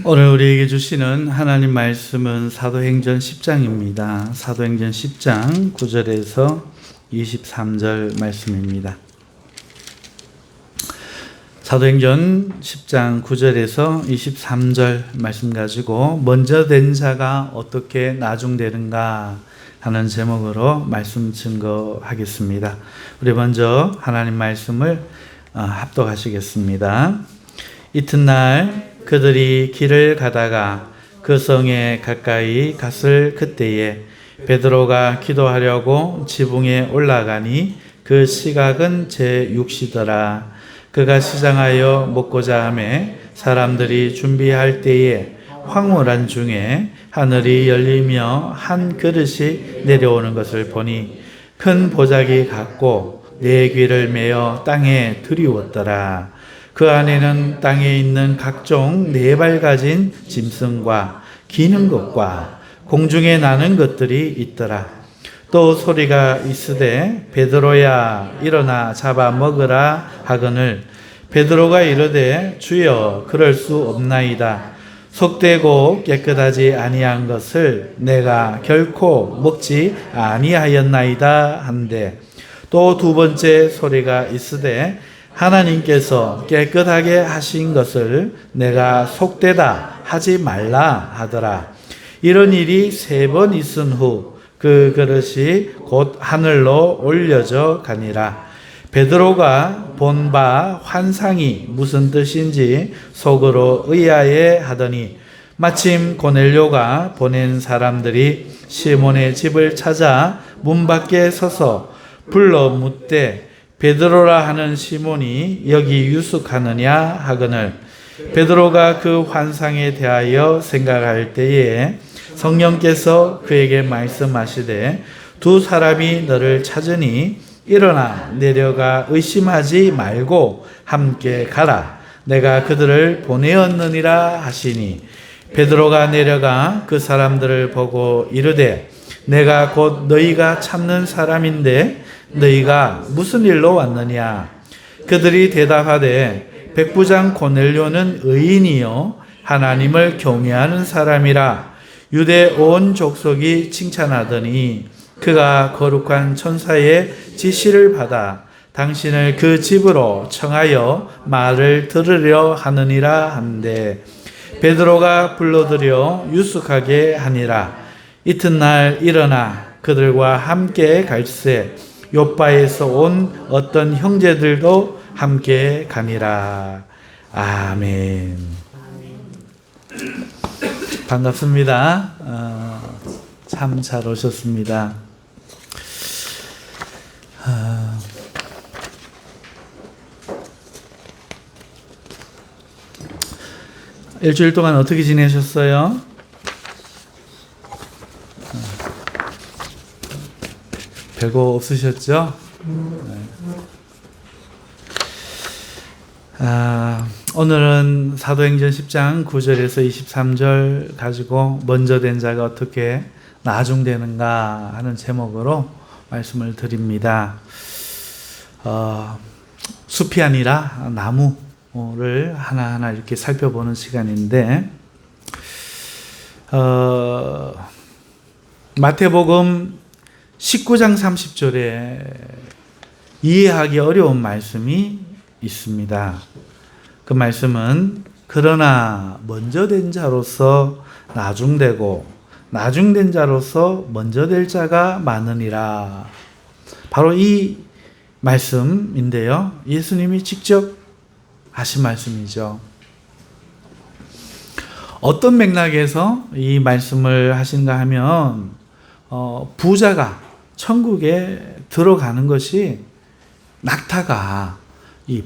오늘 우리에게 주시는 하나님 말씀은 사도행전 10장입니다. 사도행전 10장 9절에서 23절 말씀입니다. 사도행전 10장 9절에서 23절 말씀 가지고 먼저 된 자가 어떻게 나중되는가 하는 제목으로 말씀 증거하겠습니다. 우리 먼저 하나님 말씀을 합독하시겠습니다. 이튿날 그들이 길을 가다가 그 성에 가까이 갔을 그때에 베드로가 기도하려고 지붕에 올라가니 그 시각은 제6시더라. 그가 시장하여 먹고자 하매 사람들이 준비할 때에 황홀한 중에 하늘이 열리며 한 그릇이 내려오는 것을 보니 큰 보자기 같고 네 귀를 메어 땅에 들이웠더라. 그 안에는 땅에 있는 각종 네 발 가진 짐승과 기는 것과 공중에 나는 것들이 있더라. 또 소리가 있으되 베드로야 일어나 잡아 먹으라 하거늘 베드로가 이르되 주여 그럴 수 없나이다. 속되고 깨끗하지 아니한 것을 내가 결코 먹지 아니하였나이다 한데 또 두 번째 소리가 있으되 하나님께서 깨끗하게 하신 것을 내가 속되다 하지 말라 하더라. 이런 일이 3번 있은 후 그 그릇이 곧 하늘로 올려져 가니라. 베드로가 본 바 환상이 무슨 뜻인지 속으로 의아해 하더니 마침 고넬료가 보낸 사람들이 시몬의 집을 찾아 문 밖에 서서 불러 묻되 베드로라 하는 시몬이 여기 유숙하느냐 하거늘 베드로가 그 환상에 대하여 생각할 때에 성령께서 그에게 말씀하시되 두 사람이 너를 찾으니 일어나 내려가 의심하지 말고 함께 가라. 내가 그들을 보내었느니라 하시니 베드로가 내려가 그 사람들을 보고 이르되 내가 곧 너희가 찾는 사람인데 너희가 무슨 일로 왔느냐? 그들이 대답하되 백부장 고넬료는 의인이요 하나님을 경외하는 사람이라 유대 온 족속이 칭찬하더니 그가 거룩한 천사의 지시를 받아 당신을 그 집으로 청하여 말을 들으려 하느니라 한데 베드로가 불러들여 유숙하게 하니라. 이튿날 일어나 그들과 함께 갈새 요바에서 온 어떤 형제들도 함께 가니라. 아멘. 반갑습니다. 참 잘 오셨습니다. 일주일 동안 어떻게 지내셨어요? 별거 없으셨죠? 오늘은 사도행전 10장 9절에서 23절 가지고 먼저 된 자가 어떻게 나중되는가 하는 제목으로 말씀을 드립니다. 숲이 아니라 나무를 하나하나 이렇게 살펴보는 시간인데 마태복음 19장 30절에 이해하기 어려운 말씀이 있습니다. 그 말씀은 그러나 먼저 된 자로서 나중되고 나중된 자로서 먼저 될 자가 많으니라. 바로 이 말씀인데요. 예수님이 직접 하신 말씀이죠. 어떤 맥락에서 이 말씀을 하신가 하면 부자가 천국에 들어가는 것이 낙타가 이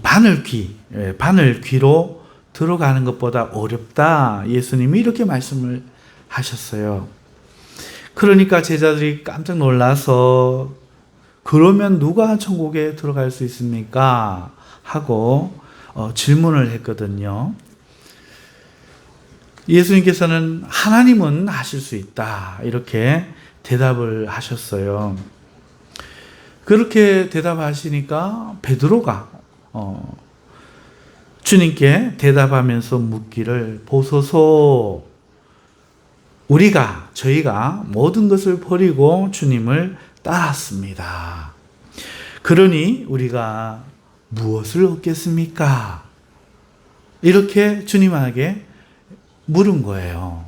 바늘귀로 들어가는 것보다 어렵다. 예수님이 이렇게 말씀을 하셨어요. 그러니까 제자들이 깜짝 놀라서 그러면 누가 천국에 들어갈 수 있습니까? 하고 질문을 했거든요. 예수님께서는 하나님은 하실 수 있다. 이렇게 대답을 하셨어요. 그렇게 대답하시니까 베드로가 주님께 대답하면서 묻기를 보소서. 저희가 모든 것을 버리고 주님을 따랐습니다. 그러니 우리가 무엇을 얻겠습니까? 이렇게 주님에게 물은 거예요.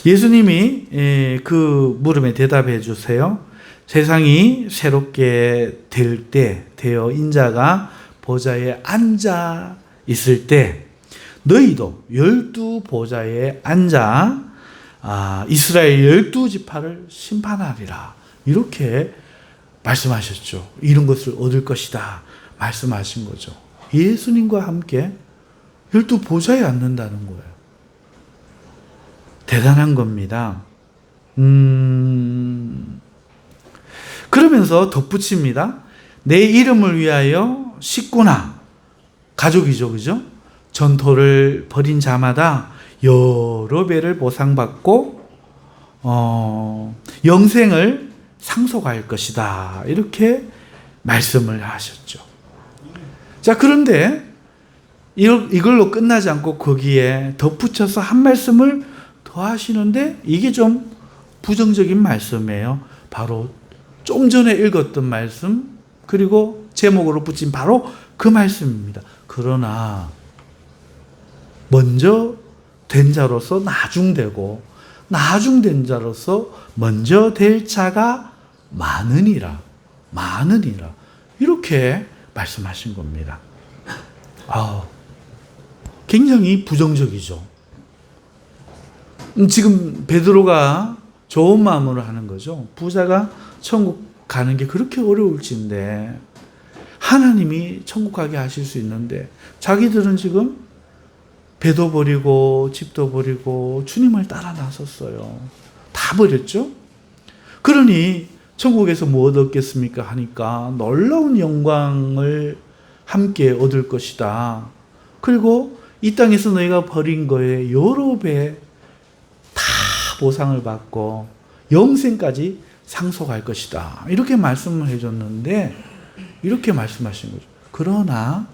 예수님이 그 물음에 대답해 주세요. 세상이 새롭게 되어 인자가 보좌에 앉아 있을 때 너희도 12보좌에 앉아 이스라엘 12지파를 심판하리라. 이렇게 말씀하셨죠. 이런 것을 얻을 것이다 말씀하신 거죠. 예수님과 함께 12보좌에 앉는다는 거예요. 대단한 겁니다. 그러면서 덧붙입니다. 내 이름을 위하여 식구나 가족이죠, 그죠? 전토를 벌인 자마다 여러 배를 보상받고 영생을 상속할 것이다. 이렇게 말씀을 하셨죠. 자, 그런데 이걸로 끝나지 않고 거기에 덧붙여서 한 말씀을 더 하시는데 이게 좀 부정적인 말씀이에요. 바로 좀 전에 읽었던 말씀, 그리고 제목으로 붙인 바로 그 말씀입니다. 그러나 먼저 된 자로서 나중되고 나중된 자로서 먼저 될 자가 많으니라. 이렇게 말씀하신 겁니다. 굉장히 부정적이죠. 지금 베드로가 좋은 마음으로 하는 거죠. 부자가 천국 가는 게 그렇게 어려울진데 하나님이 천국 가게 하실 수 있는데 자기들은 지금 배도 버리고 집도 버리고 주님을 따라 나섰어요. 다 버렸죠? 그러니 천국에서 무엇 얻겠습니까? 하니까 놀라운 영광을 함께 얻을 것이다. 그리고 이 땅에서 너희가 버린 거에 여러 배 다 보상을 받고 영생까지 상속할 것이다. 이렇게 말씀을 해줬는데 이렇게 말씀하신 거죠. 그러나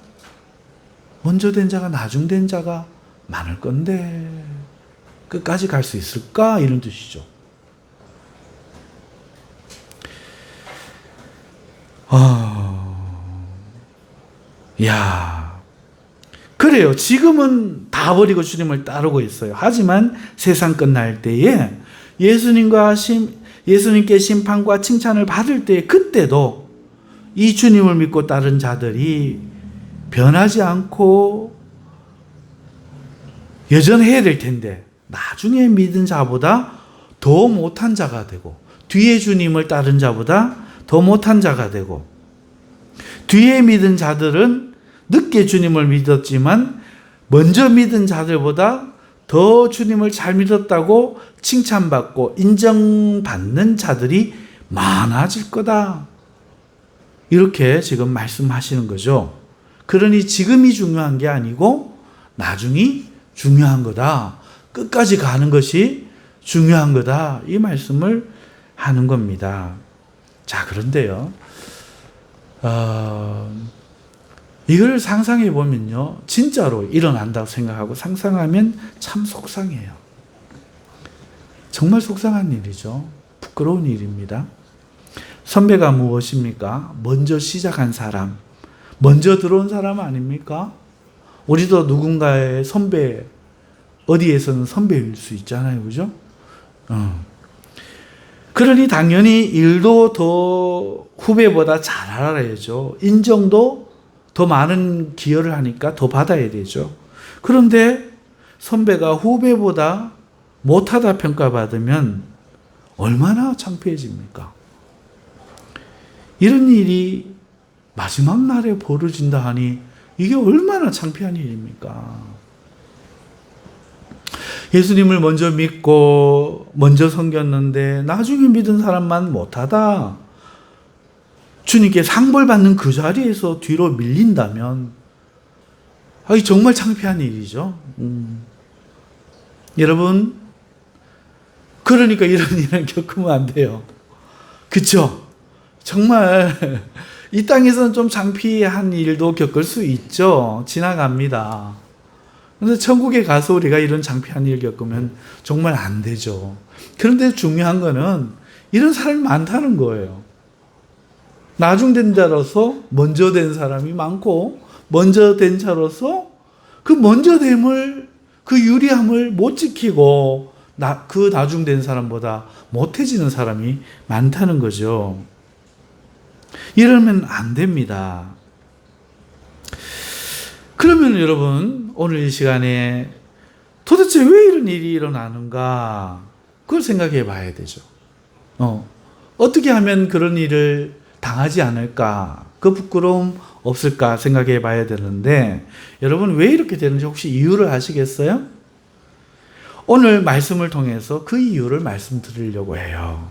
먼저 된 자가 나중 된 자가 많을 건데 끝까지 갈 수 있을까? 이런 뜻이죠. 그래요. 지금은 다 버리고 주님을 따르고 있어요. 하지만 세상 끝날 때에 예수님께 심판과 칭찬을 받을 때 그때도 이 주님을 믿고 따른 자들이 변하지 않고 여전해야 될 텐데 나중에 믿은 자보다 더 못한 자가 되고 뒤에 주님을 따른 자보다 더 못한 자가 되고 뒤에 믿은 자들은 늦게 주님을 믿었지만 먼저 믿은 자들보다 더 주님을 잘 믿었다고 칭찬받고 인정받는 자들이 많아질 거다. 이렇게 지금 말씀하시는 거죠. 그러니 지금이 중요한 게 아니고 나중이 중요한 거다. 끝까지 가는 것이 중요한 거다. 이 말씀을 하는 겁니다. 자, 그런데요. 이걸 상상해 보면요. 진짜로 일어난다고 생각하고 상상하면 참 속상해요. 정말 속상한 일이죠. 부끄러운 일입니다. 선배가 무엇입니까? 먼저 시작한 사람, 먼저 들어온 사람 아닙니까? 우리도 누군가의 선배, 어디에서는 선배일 수 있잖아요. 그죠? 그러니 당연히 일도 더 후배보다 잘 알아야죠. 인정도 더 많은 기여를 하니까 더 받아야 되죠. 그런데 선배가 후배보다 못하다 평가받으면 얼마나 창피해집니까? 이런 일이 마지막 날에 벌어진다 하니 이게 얼마나 창피한 일입니까? 예수님을 먼저 믿고 먼저 섬겼는데 나중에 믿은 사람만 못하다. 주님께 상벌 받는 그 자리에서 뒤로 밀린다면 정말 창피한 일이죠. 여러분, 그러니까 이런 일을 겪으면 안 돼요. 그렇죠? 정말 이 땅에서는 좀 창피한 일도 겪을 수 있죠. 지나갑니다. 그런데 천국에 가서 우리가 이런 창피한 일 겪으면 정말 안 되죠. 그런데 중요한 거는 이런 사람이 많다는 거예요. 나중된 자로서 먼저 된 사람이 많고, 먼저 된 자로서 그 먼저됨을, 그 유리함을 못 지키고 그 나중된 사람보다 못해지는 사람이 많다는 거죠. 이러면 안 됩니다. 그러면 여러분, 오늘 이 시간에 도대체 왜 이런 일이 일어나는가? 그걸 생각해 봐야 되죠. 어떻게 하면 그런 일을 당하지 않을까? 그 부끄러움 없을까 생각해 봐야 되는데, 여러분 왜 이렇게 되는지 혹시 이유를 아시겠어요? 오늘 말씀을 통해서 그 이유를 말씀드리려고 해요.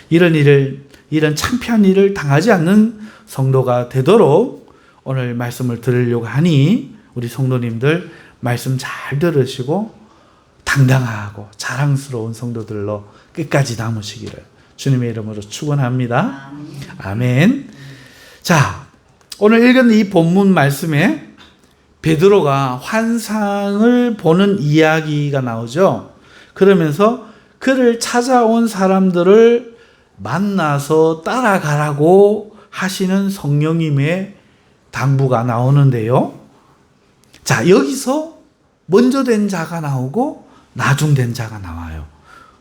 이런 창피한 일을 당하지 않는 성도가 되도록 오늘 말씀을 드리려고 하니, 우리 성도님들 말씀 잘 들으시고 당당하고 자랑스러운 성도들로 끝까지 남으시기를 주님의 이름으로 축원합니다. 아멘. 자, 오늘 읽은 이 본문 말씀에 베드로가 환상을 보는 이야기가 나오죠. 그러면서 그를 찾아온 사람들을 만나서 따라가라고 하시는 성령님의 당부가 나오는데요. 자, 여기서 먼저 된 자가 나오고 나중된 자가 나와요.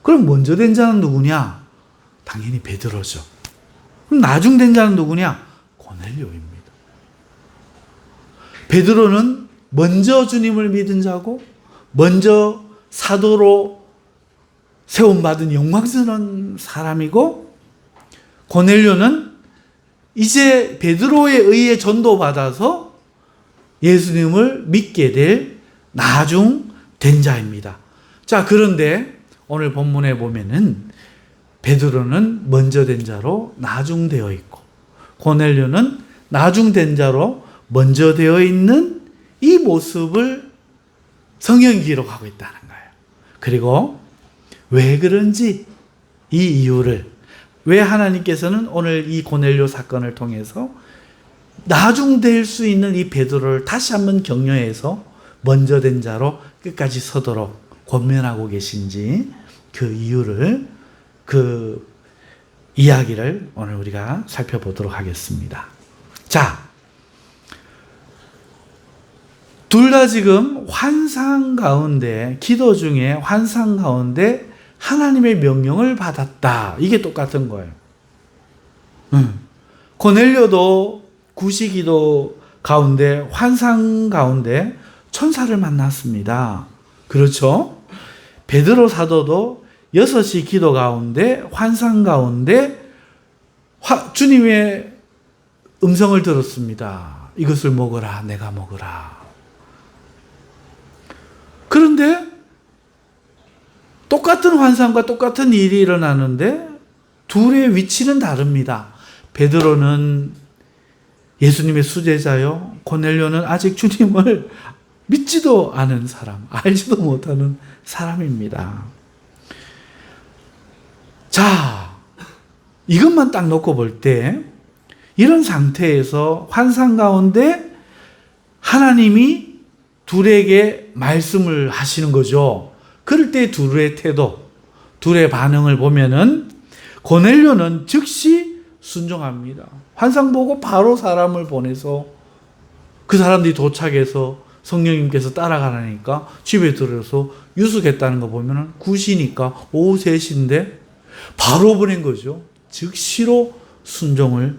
그럼 먼저 된 자는 누구냐? 당연히 베드로죠. 그럼 나중된 자는 누구냐? 고넬료입니다. 베드로는 먼저 주님을 믿은 자고, 먼저 사도로 세움받은 영광스러운 사람이고, 고넬료는 이제 베드로에 의해 전도받아서 예수님을 믿게 될 나중된 자입니다. 자, 그런데 오늘 본문에 보면은 베드로는 먼저 된 자로 나중되어 있고, 고넬료는 나중된 자로 먼저 되어 있는 이 모습을 성경이 기록하고 있다는 거예요. 그리고 왜 그런지 이 이유를, 왜 하나님께서는 오늘 이 고넬료 사건을 통해서 나중될 수 있는 이 베드로를 다시 한번 격려해서 먼저 된 자로 끝까지 서도록 권면하고 계신지, 그 이유를, 그 이야기를 오늘 우리가 살펴보도록 하겠습니다. 자, 둘 다 지금 환상 가운데, 기도 중에 환상 가운데 하나님의 명령을 받았다. 이게 똑같은 거예요. 고넬료도 구시기도 가운데, 환상 가운데 천사를 만났습니다. 그렇죠? 베드로 사도도 6시 기도 가운데, 환상 가운데 주님의 음성을 들었습니다. 이것을 먹어라, 내가 먹으라. 그런데 똑같은 환상과 똑같은 일이 일어나는데 둘의 위치는 다릅니다. 베드로는 예수님의 수제자요, 고넬료는 아직 주님을 믿지도 않은 사람, 알지도 못하는 사람입니다. 자, 이것만 딱 놓고 볼 때 이런 상태에서 환상 가운데 하나님이 둘에게 말씀을 하시는 거죠. 그럴 때 둘의 태도, 둘의 반응을 보면은 고넬료는 즉시 순종합니다. 환상 보고 바로 사람을 보내서 그 사람들이 도착해서 성령님께서 따라가라니까 집에 들어서 유숙했다는 거 보면은 9시니까 오후 3시인데 바로 보낸 거죠. 즉시로 순종을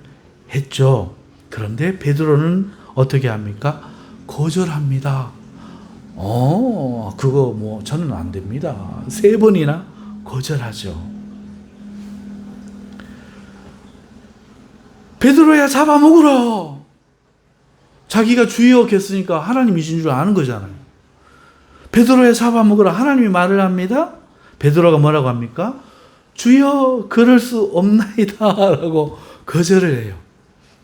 했죠. 그런데 베드로는 어떻게 합니까? 거절합니다. 그거 저는 안 됩니다. 3번이나 거절하죠. 베드로야, 잡아먹으라. 자기가 주여 했으니까 하나님이신 줄 아는 거잖아요. 베드로야, 잡아먹으라. 하나님이 말을 합니다. 베드로가 뭐라고 합니까? 주여, 그럴 수 없나이다 라고 거절을 해요.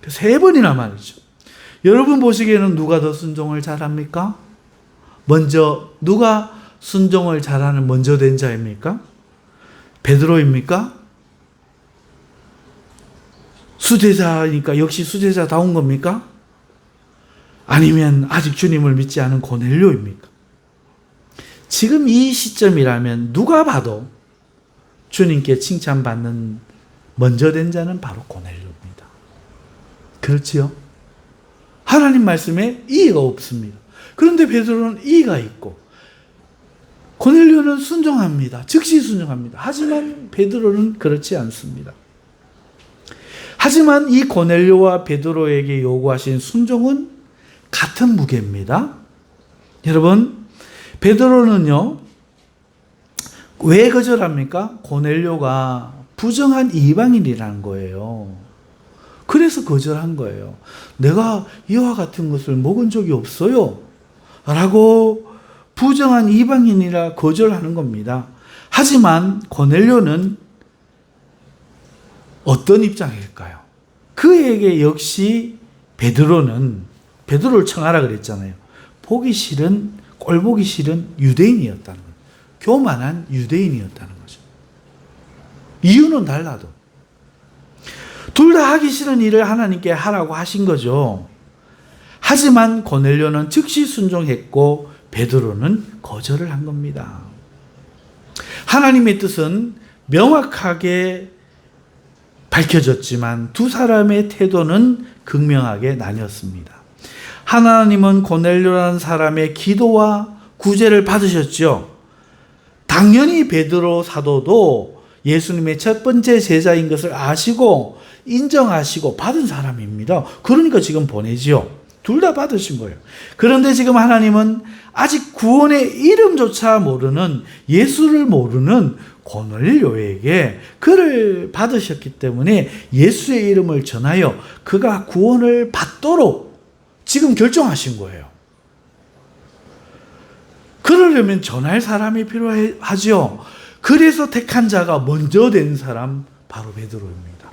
3번이나 말이죠. 여러분 보시기에는 누가 더 순종을 잘합니까? 누가 순종을 잘하는 먼저 된 자입니까? 베드로입니까? 수제자니까 역시 수제자다운 겁니까? 아니면 아직 주님을 믿지 않은 고넬료입니까? 지금 이 시점이라면 누가 봐도 주님께 칭찬받는 먼저 된 자는 바로 고넬료입니다. 그렇지요? 하나님 말씀에 이의가 없습니다. 그런데 베드로는 이의가 있고 고넬료는 순종합니다. 즉시 순종합니다. 하지만 베드로는 그렇지 않습니다. 하지만 이 고넬료와 베드로에게 요구하신 순종은 같은 무게입니다. 여러분, 베드로는요, 왜 거절합니까? 고넬료가 부정한 이방인이라는 거예요. 그래서 거절한 거예요. 내가 이와 같은 것을 먹은 적이 없어요. 라고 부정한 이방인이라 거절하는 겁니다. 하지만 고넬료는 어떤 입장일까요? 그에게 역시 베드로를 청하라 그랬잖아요. 보기 싫은, 꼴 보기 싫은 유대인이었다는 거예요. 교만한 유대인이었다는 거죠. 이유는 달라도 둘 다 하기 싫은 일을 하나님께 하라고 하신 거죠. 하지만 고넬료는 즉시 순종했고 베드로는 거절을 한 겁니다. 하나님의 뜻은 명확하게 밝혀졌지만 두 사람의 태도는 극명하게 나뉘었습니다. 하나님은 고넬료라는 사람의 기도와 구제를 받으셨죠. 당연히 베드로 사도도 예수님의 첫 번째 제자인 것을 아시고 인정하시고 받은 사람입니다. 그러니까 지금 보내지요. 둘 다 받으신 거예요. 그런데 지금 하나님은 아직 구원의 이름조차 모르는, 예수를 모르는 고넬료에게 그를 받으셨기 때문에 예수의 이름을 전하여 그가 구원을 받도록 지금 결정하신 거예요. 그러려면 전할 사람이 필요하죠. 그래서 택한 자가 먼저 된 사람 바로 베드로입니다.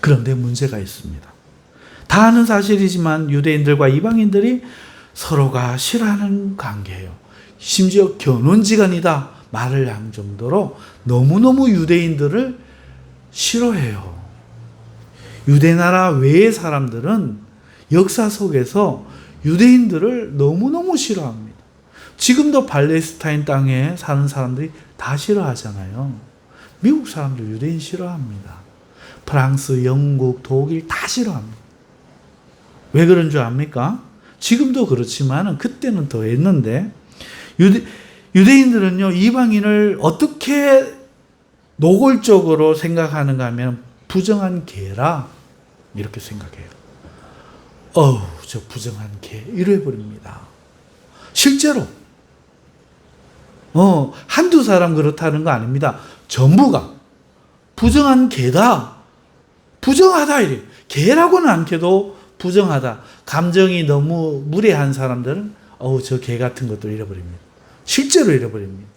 그런데 문제가 있습니다. 다 아는 사실이지만 유대인들과 이방인들이 서로가 싫어하는 관계예요. 심지어 견혼지간이다 말을 한 정도로 너무너무 유대인들을 싫어해요. 유대나라 외의 사람들은 역사 속에서 유대인들을 너무너무 싫어합니다. 지금도 팔레스타인 땅에 사는 사람들이 다 싫어하잖아요. 미국 사람들 유대인 싫어합니다. 프랑스, 영국, 독일 다 싫어합니다. 왜 그런 줄 압니까? 지금도 그렇지만 그때는 더 했는데 유대인들은요, 이방인을 어떻게 노골적으로 생각하는가 하면 부정한 개라 이렇게 생각해요. 저 부정한 개 이래 버립니다. 실제로 한두 사람 그렇다는 거 아닙니다. 전부가 부정한 개다, 부정하다 이래요. 개라고는 않게도 부정하다. 감정이 너무 무례한 사람들은 저 개 같은 것도 잃어버립니다. 실제로 잃어버립니다.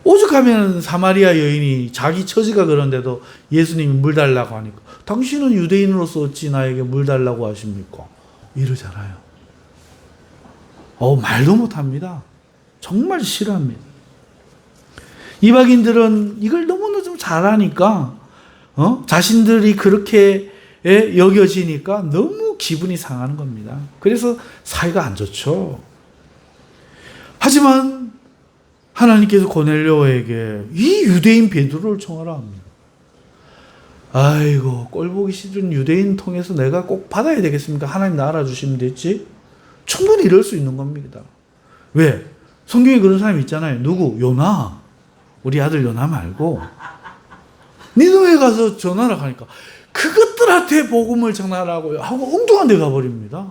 오죽하면 사마리아 여인이 자기 처지가 그런데도 예수님이 물 달라고 하니까 당신은 유대인으로서 어찌 나에게 물 달라고 하십니까? 이러잖아요. 말도 못합니다. 정말 싫어합니다. 이방인들은 이걸 너무너무 잘하니까 자신들이 그렇게 여겨지니까 너무 기분이 상하는 겁니다. 그래서 사이가 안 좋죠. 하지만 하나님께서 고넬료에게 이 유대인 베드로를 청하라 합니다. 아이고, 꼴보기 싫은 유대인 통해서 내가 꼭 받아야 되겠습니까? 하나님 나 알아주시면 됐지? 충분히 이럴 수 있는 겁니다. 왜? 성경에 그런 사람이 있잖아요. 누구? 요나. 우리 아들 요나 말고 니느웨 가서 전하라 하니까 그것들한테 복음을 전하라고 하고 엉뚱한 데 가버립니다.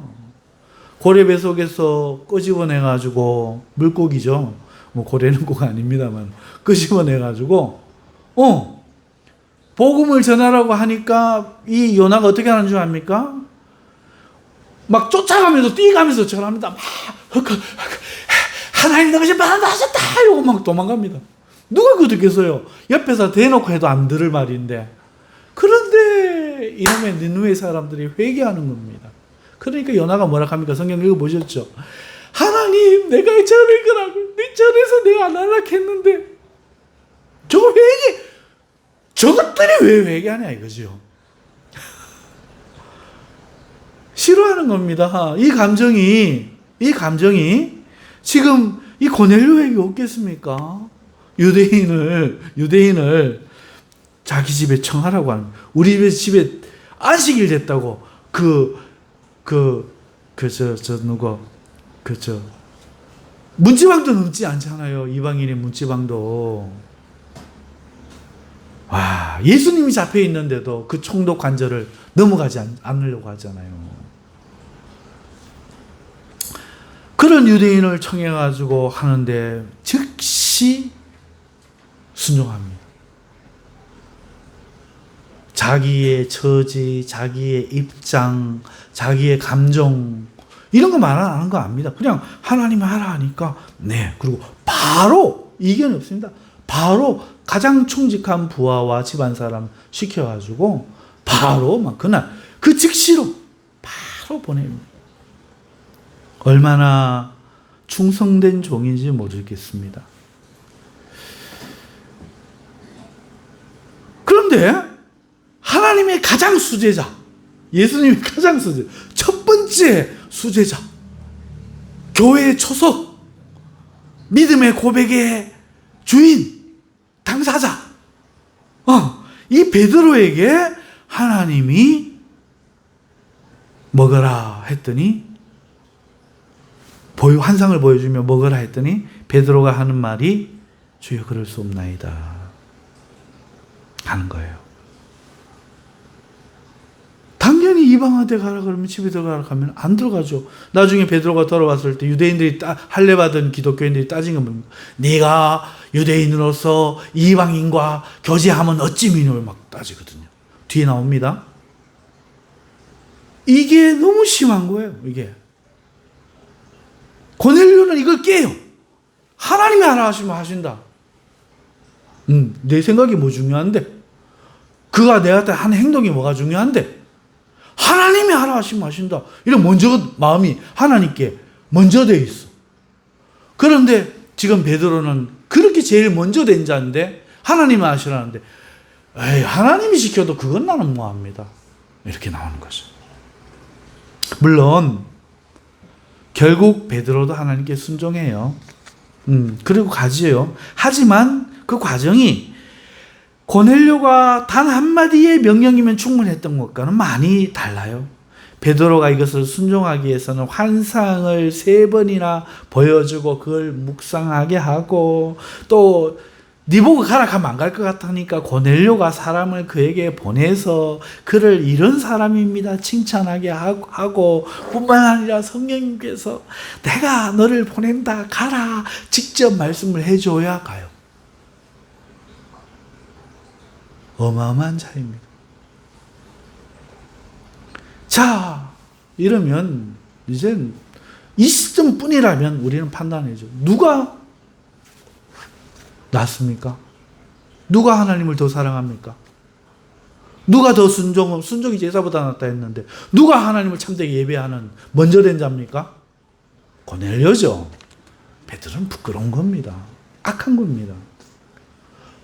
고래 속에서 끄집어내가지고, 물고기죠. 고래는 꼭 아닙니다만 끄집어내가지고 복음을 전하라고 하니까 이 요나가 어떻게 하는 줄 압니까? 막 쫓아가면서 뛰어가면서 전합니다. 막 하나님 너가 바란다 하셨다 이러고 막 도망갑니다. 누가 그거 듣겠어요? 옆에서 대놓고 해도 안 들을 말인데. 그런데 이놈의 니느웨 사람들이 회개하는 겁니다. 그러니까 요나가 뭐라 합니까? 성경 읽어보셨죠? 하나님, 내가 전할 거라고 네 전에서 내가 안 하려고 했는데 저 저것들이 왜 회개하냐 이거죠. 싫어하는 겁니다. 이 감정이 지금 이 고넬료에게 없겠습니까? 유대인을 자기 집에 청하라고 하는, 우리 집에 안식일 됐다고 문지방도 넘지 않잖아요. 이방인의 문지방도. 와, 예수님이 잡혀 있는데도 그 총독 관절을 넘어가지 않으려고 하잖아요. 그런 유대인을 청해가지고 하는데 즉시 순종합니다. 자기의 처지, 자기의 입장, 자기의 감정 이런 거 말 안 하는 거 압니다. 그냥 하나님이 하라 하니까 네. 그리고 바로 이견이 없습니다. 바로 가장 충직한 부하와 집안 사람 시켜가지고 바로 막 그날 그 즉시로 바로 보냅니다. 얼마나 충성된 종인지 모르겠습니다. 그런데 하나님의 가장 수제자, 예수님의 가장 수제자, 첫 번째 수제자, 교회의 초석, 믿음의 고백의 주인, 당사자, 이 베드로에게 하나님이 먹어라 했더니, 환상을 보여주며 먹으라 했더니 베드로가 하는 말이 주여 그럴 수 없나이다 하는 거예요. 당연히 이방한테 가라 그러면 집에 들어가라 하면 안 들어가죠. 나중에 베드로가 돌아왔을 때 유대인들이 할례 받은 기독교인들이 따진 건 뭡니까? 네가 유대인으로서 이방인과 교제하면 어찌 미노를 막 따지거든요. 뒤에 나옵니다. 이게 너무 심한 거예요. 이게 고넬료는 이걸 깨요. 하나님이 하라 하시면 하신다. 내 생각이 뭐 중요한데? 그가 내한테 한 행동이 뭐가 중요한데? 하나님이 하라 하시면 하신다. 이런 마음이 하나님께 먼저 돼 있어. 그런데 지금 베드로는 그렇게 제일 먼저 된 자인데 하나님이 하시라는데 에이, 하나님이 시켜도 그건 나는 뭐합니다. 이렇게 나오는 거죠. 물론 결국 베드로도 하나님께 순종해요. 그리고 가지요. 하지만 그 과정이 고넬료가 단 한마디의 명령이면 충분했던 것과는 많이 달라요. 베드로가 이것을 순종하기 위해서는 환상을 3번이나 보여주고 그걸 묵상하게 하고 또 네 보고 가라 하면 안 갈 것 같으니까 고넬료가 사람을 그에게 보내서 그를 이런 사람입니다 칭찬하게 하고 뿐만 아니라 성령님께서 내가 너를 보낸다 가라 직접 말씀을 해줘야 가요. 어마어마한 차이입니다. 자, 이러면 이젠 이 시점뿐이라면 우리는 판단해줘. 누가 낫습니까? 누가 하나님을 더 사랑합니까? 누가 더 순종이 제사보다 낫다 했는데 누가 하나님을 참되게 예배하는 먼저 된 자입니까? 고넬료죠. 베드로는 부끄러운 겁니다. 악한 겁니다.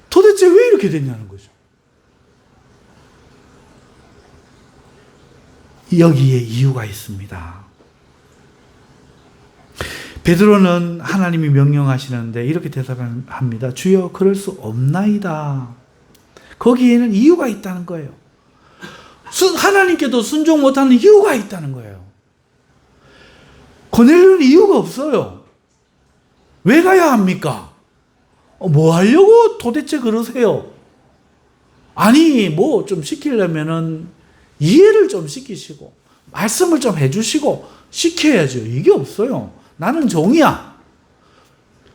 도대체 왜 이렇게 됐냐는 거죠. 여기에 이유가 있습니다. 베드로는 하나님이 명령하시는데 이렇게 대답합니다. 주여 그럴 수 없나이다. 거기에는 이유가 있다는 거예요. 하나님께도 순종 못하는 이유가 있다는 거예요. 고넬료는 이유가 없어요. 왜 가야 합니까? 뭐 하려고 도대체 그러세요? 아니 뭐 좀 시키려면은 이해를 좀 시키시고 말씀을 좀 해주시고 시켜야죠. 이게 없어요. 나는 종이야.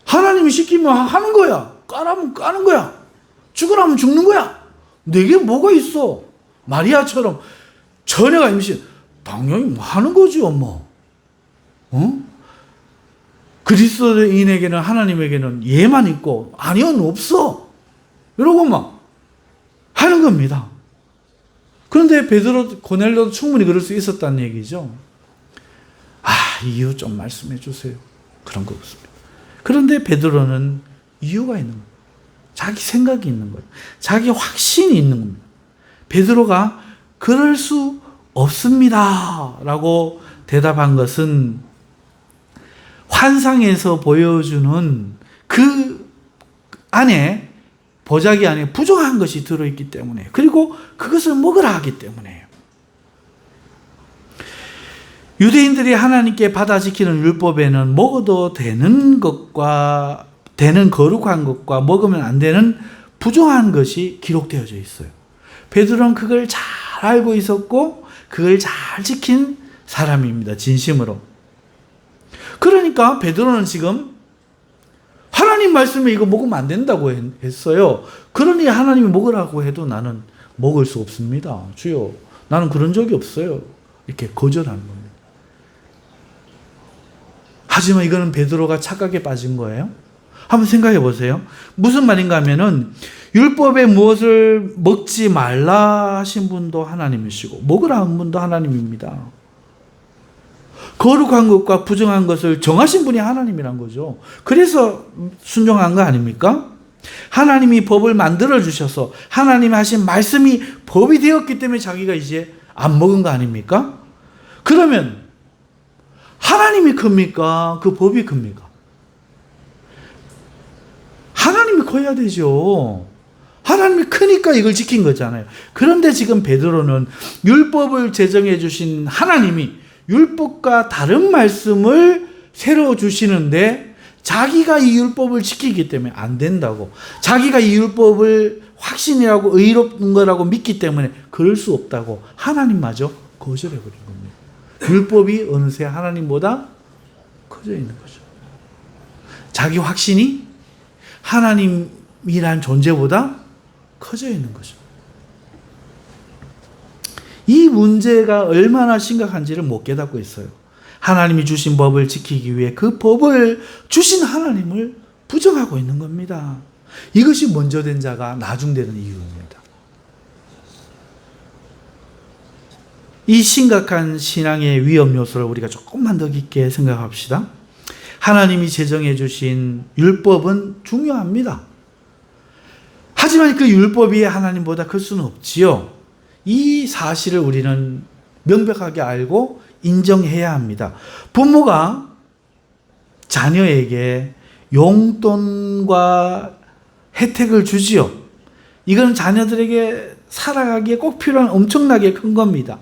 하나님이 시키면 하는 거야. 까라면 까는 거야. 죽으라면 죽는 거야. 내게 뭐가 있어. 마리아처럼 처녀가 임신 당연히 뭐 하는 거지요 뭐. 그리스도인에게는 하나님에게는 예만 있고 아니면 없어. 이러고 막 하는 겁니다. 그런데 고넬료도 충분히 그럴 수 있었다는 얘기죠. 이유 좀 말씀해 주세요. 그런 거 없습니다. 그런데 베드로는 이유가 있는 거예요. 자기 생각이 있는 거예요. 자기 확신이 있는 겁니다. 베드로가 그럴 수 없습니다 라고 대답한 것은 환상에서 보여주는 그 안에, 보자기 안에 부정한 것이 들어있기 때문에, 그리고 그것을 먹으라 하기 때문에요. 유대인들이 하나님께 받아 지키는 율법에는 먹어도 되는 것과 되는 거룩한 것과 먹으면 안 되는 부정한 것이 기록되어져 있어요. 베드로는 그걸 잘 알고 있었고 그걸 잘 지킨 사람입니다. 진심으로. 그러니까 베드로는 지금 하나님 말씀에 이거 먹으면 안 된다고 했어요. 그러니 하나님이 먹으라고 해도 나는 먹을 수 없습니다. 주여, 나는 그런 적이 없어요. 이렇게 거절하는 겁니다. 하지만 이거는 베드로가 착각에 빠진 거예요. 한번 생각해 보세요. 무슨 말인가 하면은 율법에 무엇을 먹지 말라 하신 분도 하나님이시고 먹으라 한 분도 하나님입니다. 거룩한 것과 부정한 것을 정하신 분이 하나님이란 거죠. 그래서 순종한 거 아닙니까? 하나님이 법을 만들어 주셔서 하나님이 하신 말씀이 법이 되었기 때문에 자기가 이제 안 먹은 거 아닙니까? 그러면 하나님이 큽니까? 그 법이 큽니까? 하나님이 커야 되죠. 하나님이 크니까 이걸 지킨 거잖아요. 그런데 지금 베드로는 율법을 제정해 주신 하나님이 율법과 다른 말씀을 새로 주시는데 자기가 이 율법을 지키기 때문에 안 된다고, 자기가 이 율법을 확신이라고 의롭은 거라고 믿기 때문에 그럴 수 없다고 하나님마저 거절해 버린 겁니다. 율법이 어느새 하나님보다 커져 있는 거죠. 자기 확신이 하나님이란 존재보다 커져 있는 거죠. 이 문제가 얼마나 심각한지를 못 깨닫고 있어요. 하나님이 주신 법을 지키기 위해 그 법을 주신 하나님을 부정하고 있는 겁니다. 이것이 먼저 된 자가 나중되는 이유입니다. 이 심각한 신앙의 위험 요소를 우리가 조금만 더 깊게 생각합시다. 하나님이 제정해 주신 율법은 중요합니다. 하지만 그 율법이 하나님보다 클 수는 없지요. 이 사실을 우리는 명백하게 알고 인정해야 합니다. 부모가 자녀에게 용돈과 혜택을 주지요. 이건 자녀들에게 살아가기에 꼭 필요한 엄청나게 큰 겁니다.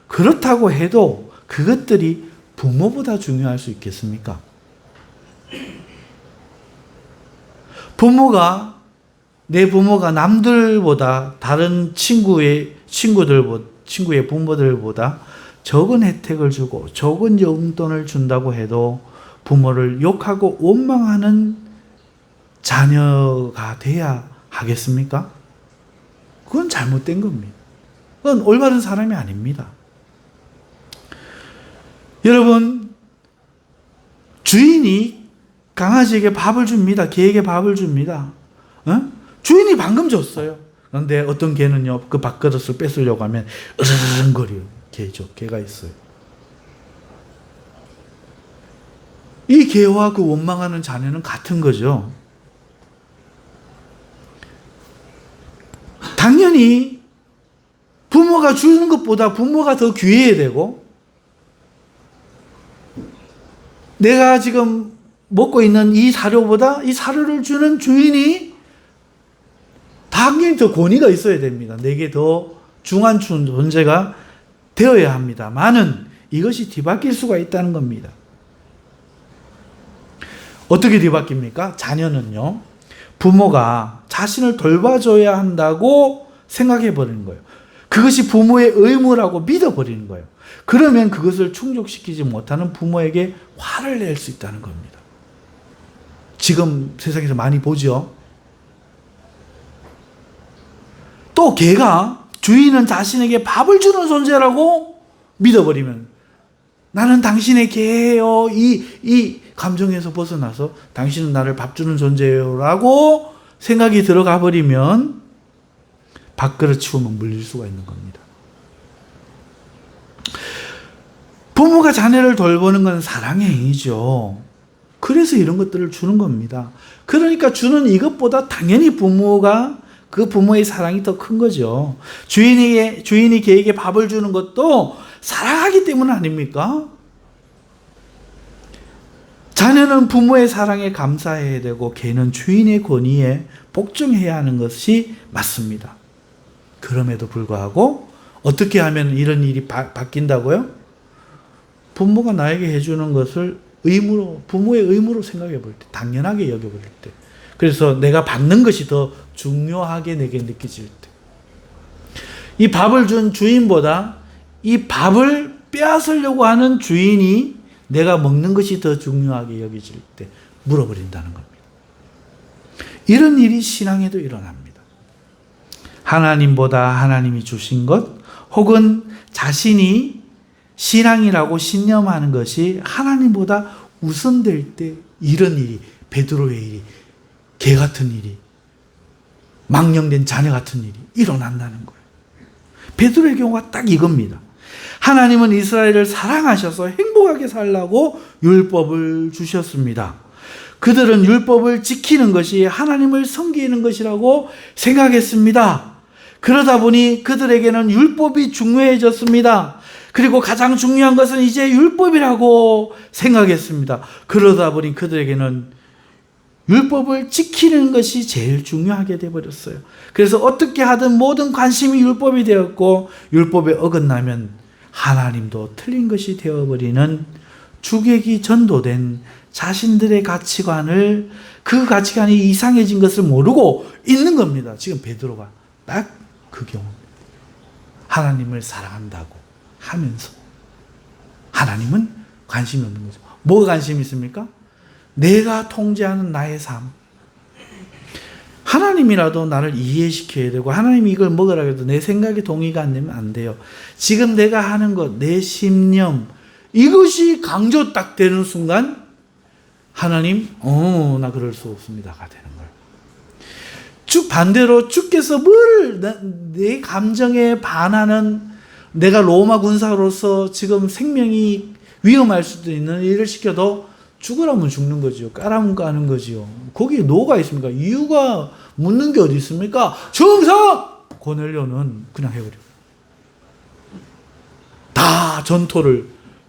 그렇다고 해도 그것들이 부모보다 중요할 수 있겠습니까? 내 부모가 남들보다 다른 친구의 부모들보다 적은 혜택을 주고 적은 용돈을 준다고 해도 부모를 욕하고 원망하는 자녀가 돼야 하겠습니까? 그건 잘못된 겁니다. 그건 올바른 사람이 아닙니다. 여러분, 주인이 강아지에게 밥을 줍니다. 개에게 밥을 줍니다. 주인이 방금 줬어요. 그런데 어떤 개는요, 그 밥그릇을 뺏으려고 하면 으르렁거려요. 개가 있어요. 이 개와 그 원망하는 자녀는 같은 거죠. 당연히 부모가 주는 것보다 부모가 더 귀해야 되고, 내가 지금 먹고 있는 이 사료보다 이 사료를 주는 주인이 당연히 더 권위가 있어야 됩니다. 내게 더 중한 존재가 되어야 합니다만은 이것이 뒤바뀔 수가 있다는 겁니다. 어떻게 뒤바뀝니까? 자녀는요, 부모가 자신을 돌봐줘야 한다고 생각해 버리는 거예요. 그것이 부모의 의무라고 믿어 버리는 거예요. 그러면 그것을 충족시키지 못하는 부모에게 화를 낼 수 있다는 겁니다. 지금 세상에서 많이 보죠. 또 개가 주인은 자신에게 밥을 주는 존재라고 믿어버리면, 나는 당신의 개예요, 이 감정에서 벗어나서 당신은 나를 밥 주는 존재예요 라고 생각이 들어가 버리면 밥그릇 치우면 물릴 수가 있는 겁니다. 부모가 자녀를 돌보는 건 사랑의 행위죠. 그래서 이런 것들을 주는 겁니다. 그러니까 주는 이것보다 당연히 부모가 그 부모의 사랑이 더 큰 거죠. 주인이 개에게 밥을 주는 것도 사랑하기 때문 아닙니까? 자녀는 부모의 사랑에 감사해야 되고 개는 주인의 권위에 복종해야 하는 것이 맞습니다. 그럼에도 불구하고 어떻게 하면 이런 일이 바뀐다고요? 부모가 나에게 해주는 것을 부모의 의무로 생각해 볼 때, 당연하게 여겨버릴 때, 그래서 내가 받는 것이 더 중요하게 내게 느껴질 때, 이 밥을 준 주인보다 이 밥을 빼앗으려고 하는 주인이 내가 먹는 것이 더 중요하게 여겨질 때 물어버린다는 겁니다. 이런 일이 신앙에도 일어납니다. 하나님보다 하나님이 주신 것, 혹은 자신이 신앙이라고 신념하는 것이 하나님보다 우선될 때 이런 일이, 베드로의 일이, 개 같은 일이, 망령된 자녀 같은 일이 일어난다는 거예요. 베드로의 경우가 딱 이겁니다. 하나님은 이스라엘을 사랑하셔서 행복하게 살라고 율법을 주셨습니다. 그들은 율법을 지키는 것이 하나님을 섬기는 것이라고 생각했습니다. 그러다 보니 그들에게는 율법이 중요해졌습니다. 그리고 가장 중요한 것은 이제 율법이라고 생각했습니다. 그러다 보니 그들에게는 율법을 지키는 것이 제일 중요하게 되어버렸어요. 그래서 어떻게 하든 모든 관심이 율법이 되었고, 율법에 어긋나면 하나님도 틀린 것이 되어버리는 주객이 전도된 자신들의 가치관을, 그 가치관이 이상해진 것을 모르고 있는 겁니다. 지금 베드로가 딱 그 경우. 하나님을 사랑한다고 하면서 하나님은 관심이 없는 거죠. 뭐가 관심이 있습니까? 내가 통제하는 나의 삶. 하나님이라도 나를 이해시켜야 되고, 하나님이 이걸 먹으라 해도 내 생각에 동의가 안 되면 안 돼요. 지금 내가 하는 것, 내 심령, 이것이 강조 딱 되는 순간 하나님, 나 그럴 수 없습니다가 되는 거예요. 반대로 주께서 내 감정에 반하는, 내가 로마 군사로서 지금 생명이 위험할 수도 있는 일을 시켜도 죽으라면 죽는 거지요. 까라면 까는 거지요. 거기에 노가 있습니까? 이유가 묻는 게 어디 있습니까? 정상! 고넬료는 그냥 해버려. 다 전토를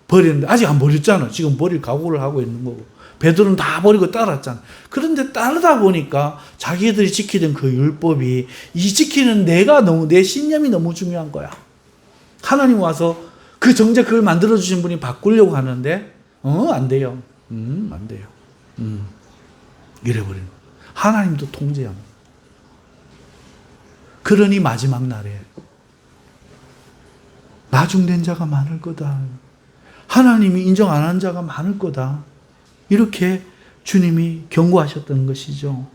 버렸는데 아직 안 버렸잖아. 지금 버릴 각오를 하고 있는 거고. 베드로는 다 버리고 따랐잖아. 그런데 따르다 보니까 자기들이 지키던 그 율법이, 이 지키는 내 신념이 너무 중요한 거야. 하나님 와서 그 정작 그걸 만들어주신 분이 바꾸려고 하는데, 안 돼요. 안 돼요. 이래버리는. 하나님도 통제합니다. 그러니 마지막 날에 나중된 자가 많을 거다. 하나님이 인정 안 한 자가 많을 거다. 이렇게 주님이 경고하셨던 것이죠.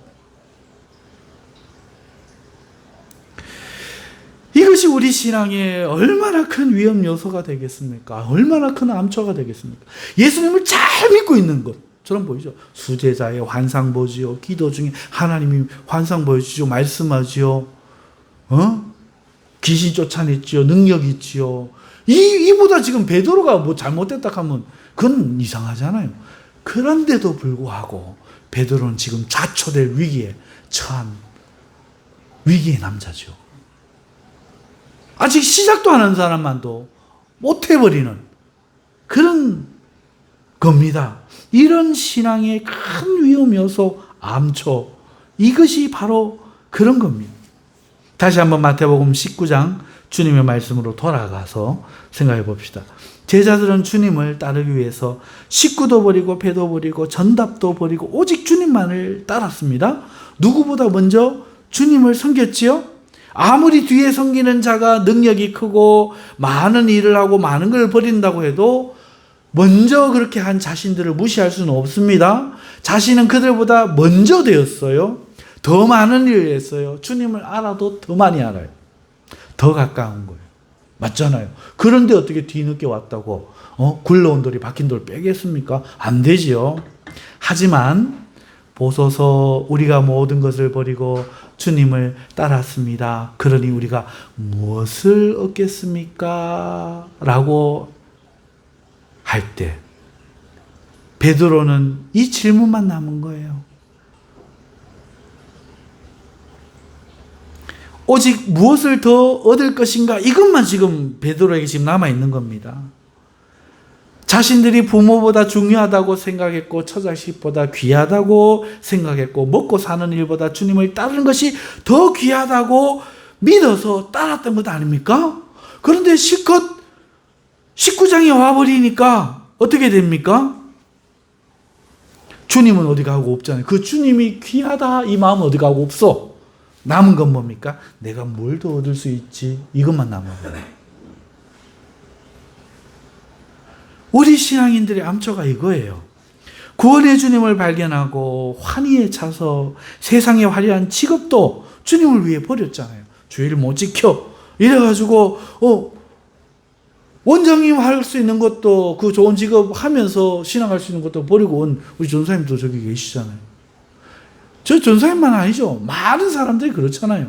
이것이 우리 신앙에 얼마나 큰 위험 요소가 되겠습니까? 얼마나 큰 암초가 되겠습니까? 예수님을 잘 믿고 있는 것처럼 보이죠. 수제자의 환상 보지요. 기도 중에 하나님이 환상 보여주시죠. 말씀하지요. 귀신 쫓아냈지요. 능력 있지요. 이보다 지금 베드로가 뭐 잘못됐다 하면 그건 이상하잖아요. 그런데도 불구하고 베드로는 지금 자초될 위기에 처한 위기의 남자죠. 아직 시작도 안 한 사람만도 못해버리는 그런 겁니다. 이런 신앙의 큰 위험 요소, 암초, 이것이 바로 그런 겁니다. 다시 한번 마태복음 19장 주님의 말씀으로 돌아가서 생각해 봅시다. 제자들은 주님을 따르기 위해서 식구도 버리고 배도 버리고 전답도 버리고 오직 주님만을 따랐습니다. 누구보다 먼저 주님을 섬겼지요? 아무리 뒤에 섬기는 자가 능력이 크고 많은 일을 하고 많은 걸 버린다고 해도 먼저 그렇게 한 자신들을 무시할 수는 없습니다. 자신은 그들보다 먼저 되었어요. 더 많은 일을 했어요. 주님을 알아도 더 많이 알아요. 더 가까운 거예요. 맞잖아요. 그런데 어떻게 뒤늦게 왔다고 굴러온 돌이 박힌 돌 빼겠습니까? 안 되지요. 하지만 보소서 우리가 모든 것을 버리고 주님을 따랐습니다. 그러니 우리가 무엇을 얻겠습니까? 라고 할 때 베드로는 이 질문만 남은 거예요. 오직 무엇을 더 얻을 것인가? 이것만 지금 베드로에게 지금 남아있는 겁니다. 자신들이 부모보다 중요하다고 생각했고 처자식보다 귀하다고 생각했고 먹고 사는 일보다 주님을 따르는 것이 더 귀하다고 믿어서 따랐던 것 아닙니까? 그런데 실컷 19장에 와버리니까 어떻게 됩니까? 주님은 어디 가고 없잖아요. 그 주님이 귀하다 이 마음은 어디 가고 없어. 남은 건 뭡니까? 내가 뭘 더 얻을 수 있지? 이것만 남아버려요. 우리 신앙인들의 암초가 이거예요. 구원의 주님을 발견하고 환희에 차서 세상의 화려한 직업도 주님을 위해 버렸잖아요. 주의를 못 지켜. 이래가지고 원장님 할 수 있는 것도 그 좋은 직업 하면서 신앙할 수 있는 것도 버리고 온 우리 전사님도 저기 계시잖아요. 저 전사님만 아니죠. 많은 사람들이 그렇잖아요.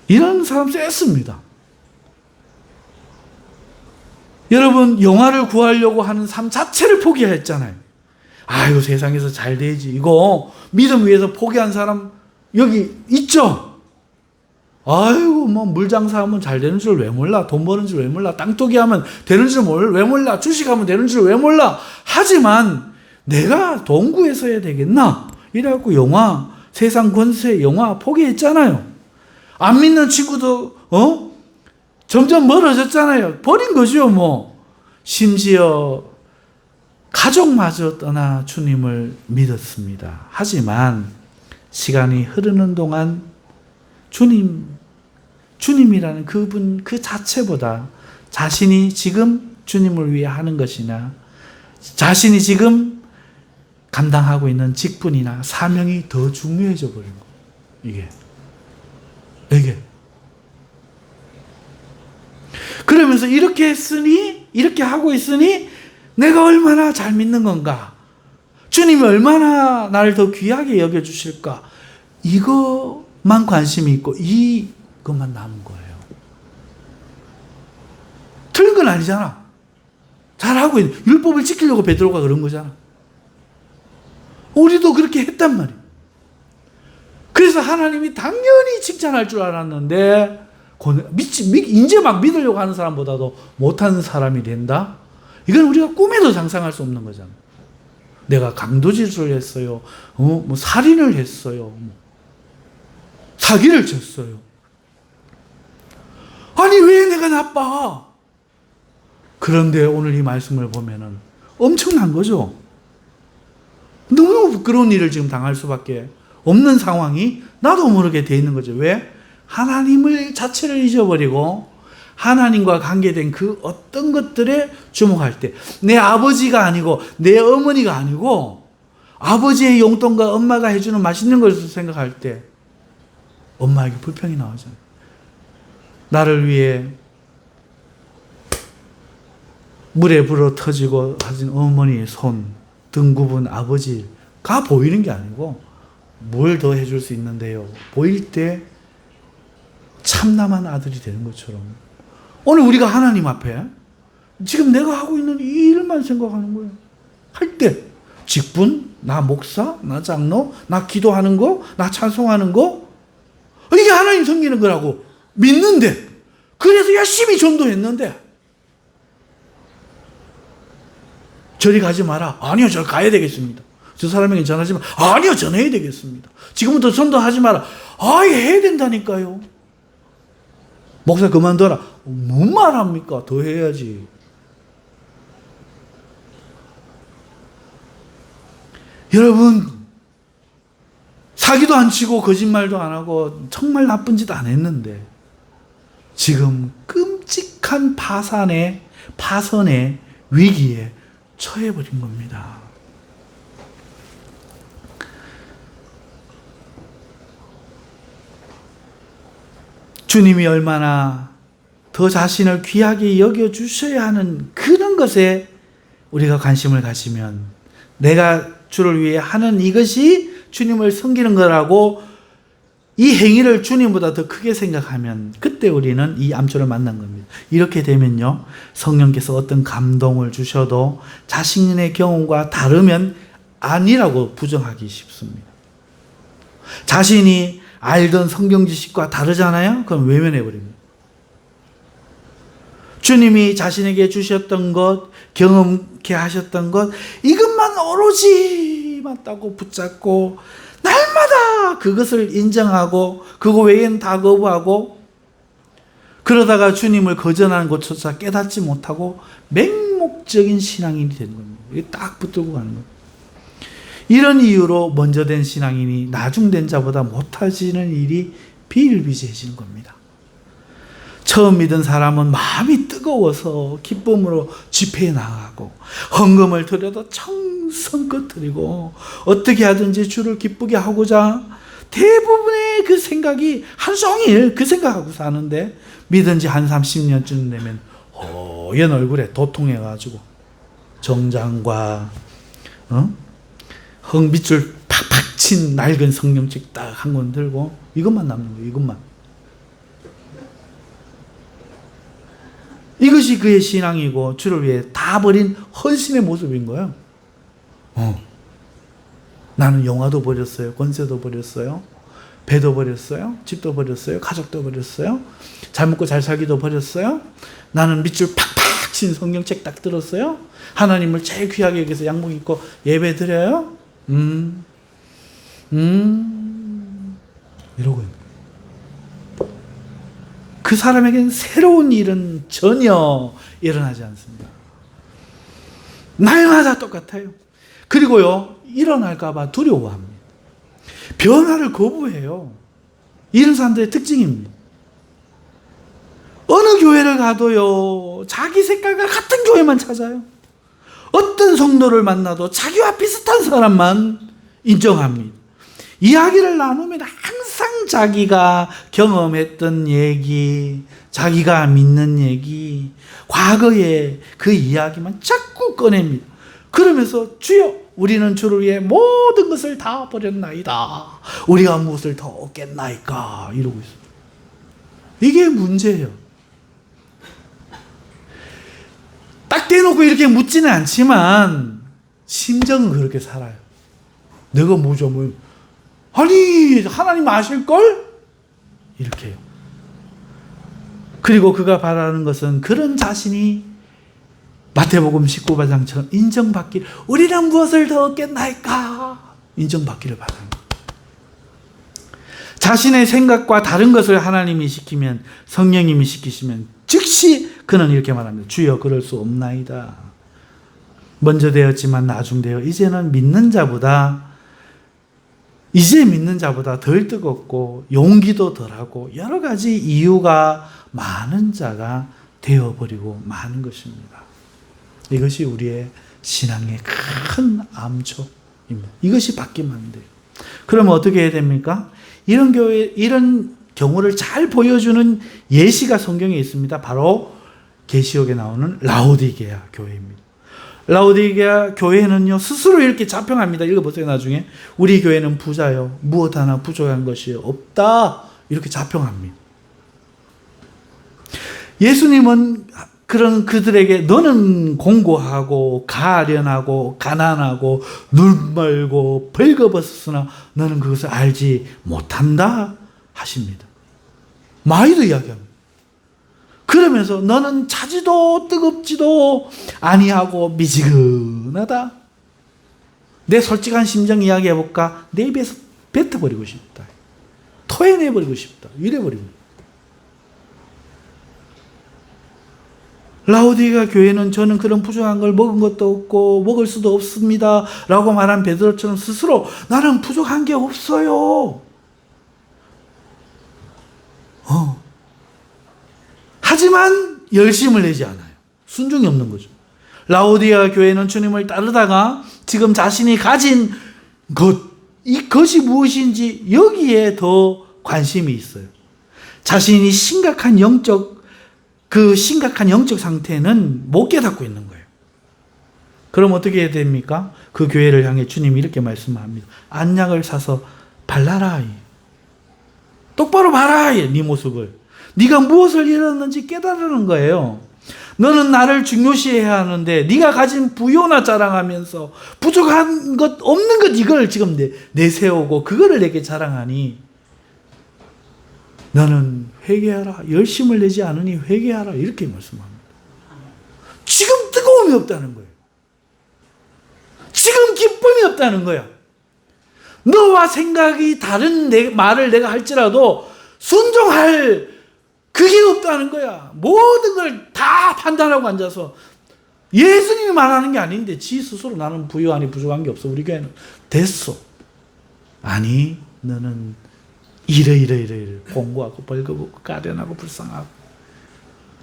이런 사람 셌습니다. 여러분 영화를 구하려고 하는 삶 자체를 포기했잖아요. 아이고 세상에서 잘 되지. 이거 믿음 위해서 포기한 사람 여기 있죠. 아이고 뭐 물장사하면 잘 되는 줄 왜 몰라. 돈 버는 줄 왜 몰라. 땅토기 하면 되는 줄 왜 몰라. 주식하면 되는 줄 왜 몰라. 하지만 내가 돈 구해서 해야 되겠나. 이래갖고 영화 세상 권세 영화 포기했잖아요. 안 믿는 친구도 점점 멀어졌잖아요. 버린 거죠 뭐. 심지어 가족마저 떠나 주님을 믿었습니다. 하지만 시간이 흐르는 동안 주님이라는 그분 그 자체보다 자신이 지금 주님을 위해 하는 것이나 자신이 지금 감당하고 있는 직분이나 사명이 더 중요해져 버린 거예요. 이게 그러면서 이렇게 했으니 이렇게 하고 있으니 내가 얼마나 잘 믿는 건가? 주님이 얼마나 나를 더 귀하게 여겨주실까? 이것만 관심이 있고 이것만 남은 거예요. 틀린 건 아니잖아. 잘하고 있는 율법을 지키려고 베드로가 그런 거잖아. 우리도 그렇게 했단 말이에요. 그래서 하나님이 당연히 칭찬할 줄 알았는데 이제 막 믿으려고 하는 사람보다도 못하는 사람이 된다? 이건 우리가 꿈에도 상상할 수 없는 거잖아. 내가 강도질을 했어요. 뭐 살인을 했어요. 사기를 쳤어요. 아니 왜 내가 나빠? 그런데 오늘 이 말씀을 보면은 엄청난 거죠. 너무 부끄러운 일을 지금 당할 수밖에 없는 상황이 나도 모르게 돼 있는 거죠. 왜? 하나님을 자체를 잊어버리고 하나님과 관계된 그 어떤 것들에 주목할 때 내 아버지가 아니고 내 어머니가 아니고 아버지의 용돈과 엄마가 해주는 맛있는 것을 생각할 때 엄마에게 불평이 나오잖아요. 나를 위해 물에 불어 터지고 하신 어머니의 손, 등 굽은 아버지가 보이는 게 아니고 뭘 더 해줄 수 있는데요. 보일 때 참남한 아들이 되는 것처럼 오늘 우리가 하나님 앞에 지금 내가 하고 있는 이 일만 생각하는 거예요. 할 때 직분, 나 목사, 나 장로, 나 기도하는 거, 나 찬송하는 거 이게 하나님 섬기는 거라고 믿는데 그래서 열심히 전도했는데 저리 가지 마라. 아니요, 저 가야 되겠습니다. 저 사람에게 전하지 마. 아니요, 전해야 되겠습니다. 지금부터 전도하지 마라. 해야 된다니까요. 목사 그만둬라. 뭔 말합니까? 더 해야지. 여러분, 사기도 안 치고 거짓말도 안 하고 정말 나쁜 짓 안 했는데 지금 끔찍한 파산의 위기에 처해버린 겁니다. 주님이 얼마나 더 자신을 귀하게 여겨주셔야 하는 그런 것에 우리가 관심을 가지면 내가 주를 위해 하는 이것이 주님을 섬기는 거라고 이 행위를 주님보다 더 크게 생각하면 그때 우리는 이 암초를 만난 겁니다. 이렇게 되면요, 성령께서 어떤 감동을 주셔도 자신의 경험과 다르면 아니라고 부정하기 쉽습니다. 자신이 알던 성경 지식과 다르잖아요? 그럼 외면해 버립니다. 주님이 자신에게 주셨던 것, 경험케 하셨던 것, 이것만 오로지 맞다고 붙잡고 날마다 그것을 인정하고 그거 외에는 다 거부하고, 그러다가 주님을 거절하는 것조차 깨닫지 못하고 맹목적인 신앙인이 되는 겁니다. 이게 딱 붙들고 가는 거예요. 이런 이유로 먼저 된 신앙인이 나중 된 자보다 못하지는 일이 비일비재해지는 겁니다. 처음 믿은 사람은 마음이 뜨거워서 기쁨으로 집회에 나가고 헌금을 드려도 정성껏 드리고 어떻게 하든지 주를 기쁘게 하고자 대부분의 그 생각이 하루 종일 그 생각하고 사는데, 믿은 지 한 30년쯤 되면 허연 얼굴에 도통해가지고 정장과 흙밑줄 팍팍 친 낡은 성경책 딱 한 권 들고 이것만 남는 거예요. 이것만. 이것이 그의 신앙이고 주를 위해 다 버린 헌신의 모습인 거예요. 나는 영화도 버렸어요. 권세도 버렸어요. 배도 버렸어요. 집도 버렸어요. 가족도 버렸어요. 잘 먹고 잘 살기도 버렸어요. 나는 밑줄 팍팍 친 성경책 딱 들었어요. 하나님을 제일 귀하게 여기서 양복 입고 예배 드려요. 이러고 있는. 그 사람에게는 새로운 일은 전혀 일어나지 않습니다. 날마다 똑같아요. 그리고요, 일어날까봐 두려워합니다. 변화를 거부해요. 이런 사람들의 특징입니다. 어느 교회를 가도요, 자기 색깔과 같은 교회만 찾아요. 어떤 성도를 만나도 자기와 비슷한 사람만 인정합니다. 이야기를 나누면 항상 자기가 경험했던 얘기, 자기가 믿는 얘기, 과거의 그 이야기만 자꾸 꺼냅니다. 그러면서 주여, 우리는 주를 위해 모든 것을 다 버렸나이다. 우리가 무엇을 더 얻겠나이까? 이러고 있어요. 이게 문제예요. 딱 대놓고 이렇게 묻지는 않지만 심정은 그렇게 살아요. 내가 뭐죠? 아니, 하나님 아실걸? 이렇게 해요. 그리고 그가 바라는 것은 그런 자신이 마태복음 19장처럼 인정받기를, 우리는 무엇을 더 얻겠나이까? 인정받기를 바라는 거예요. 자신의 생각과 다른 것을 하나님이 시키면, 성령님이 시키시면 즉시 그는 이렇게 말합니다. 주여, 그럴 수 없나이다. 먼저 되었지만 나중 되어 이제는 믿는 자보다 덜 뜨겁고 용기도 덜하고 여러 가지 이유가 많은 자가 되어버리고 마는 것입니다. 이것이 우리의 신앙의 큰 암초입니다. 이것이 바뀌면 안 돼요. 그러면 어떻게 해야 됩니까? 이런 경우를 잘 보여주는 예시가 성경에 있습니다. 바로 계시록에 나오는 라오디게아 교회입니다. 라오디게아 교회는요, 스스로 이렇게 자평합니다. 읽어보세요, 나중에. 우리 교회는 부자요, 무엇 하나 부족한 것이 없다. 이렇게 자평합니다. 예수님은 그런 그들에게 너는 공고하고 가련하고 가난하고 눈멀고 벌거벗었으나 너는 그것을 알지 못한다 하십니다. 많이도 이야기합니다. 그러면서 너는 차지도 뜨겁지도 아니하고 미지근하다. 내 솔직한 심정 이야기해볼까? 내 입에서 뱉어버리고 싶다. 토해내버리고 싶다. 이래버립니다. 라오디게아 교회는 저는 그런 부족한 걸 먹은 것도 없고 먹을 수도 없습니다 라고 말한 베드로처럼 스스로 나는 부족한 게 없어요. 하지만 열심을 내지 않아요. 순종이 없는 거죠. 라오디게아 교회는 주님을 따르다가 지금 자신이 가진 것, 이것이 무엇인지 여기에 더 관심이 있어요. 자신이 심각한 영적 상태는 못 깨닫고 있는 거예요. 그럼 어떻게 해야 됩니까? 그 교회를 향해 주님이 이렇게 말씀합니다. 안약을 사서 발라라. 똑바로 봐라, 네 모습을. 네가 무엇을 잃었는지 깨달으는 거예요. 너는 나를 중요시해야 하는데 네가 가진 부요나 자랑하면서 부족한 것, 없는 것 이걸 지금 내세우고 그거를 내게 자랑하니 너는 회개하라. 열심을 내지 않으니 회개하라. 이렇게 말씀합니다. 지금 뜨거움이 없다는 거예요. 지금 기쁨이 없다는 거야. 너와 생각이 다른 말을 내가 할지라도 순종할 그게 없다는 거야. 모든 걸 다 판단하고 앉아서 예수님이 말하는 게 아닌데 지 스스로 나는 부유하니 부족한 게 없어. 우리 교회는 됐어. 아니 너는 이래 공부하고 벌거벗고 가련하고 불쌍하고